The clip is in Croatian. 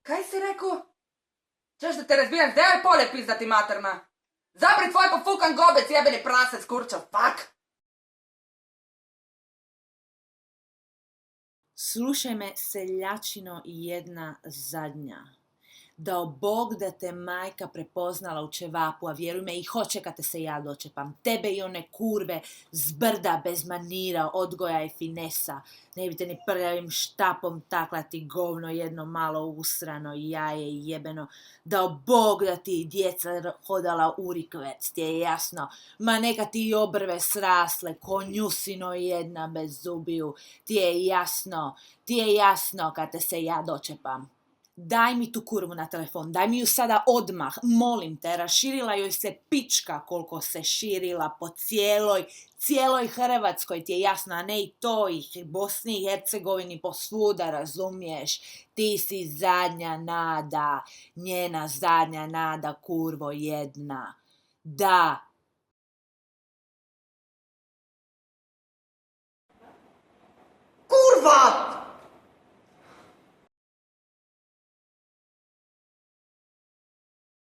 Kaj si rekao? Češ da te razbijam, zdaj polje pizdati materna. Zabri tvoj pofukan gobec, jebeni prasec, kurčav, fuck. Slušaj me, seljačino jedna zadnja. Dao Bog da te majka prepoznala u čevapu, a vjeruj me i hoće kad te se ja dočepam. Tebe i one kurve zbrda bez manira, odgoja i finesa. Ne bi te ni prljavim štapom taklati govno jedno malo usrano jaje jebeno. Dao Bog da ti djeca hodala u rikvec, ti je jasno. Ma neka ti i obrve srasle, konjusino jedna bez zubiju. Ti je jasno kad te se ja dočepam. Daj mi tu kurvu na telefon, daj mi ju sada odmah, molim te, raširila joj se pička koliko se širila po cijeloj Hrvatskoj, ti je jasno, a ne i to, i Bosni i Hercegovini posvuda, razumiješ, ti si zadnja nada, njena zadnja nada, kurvo jedna. Da,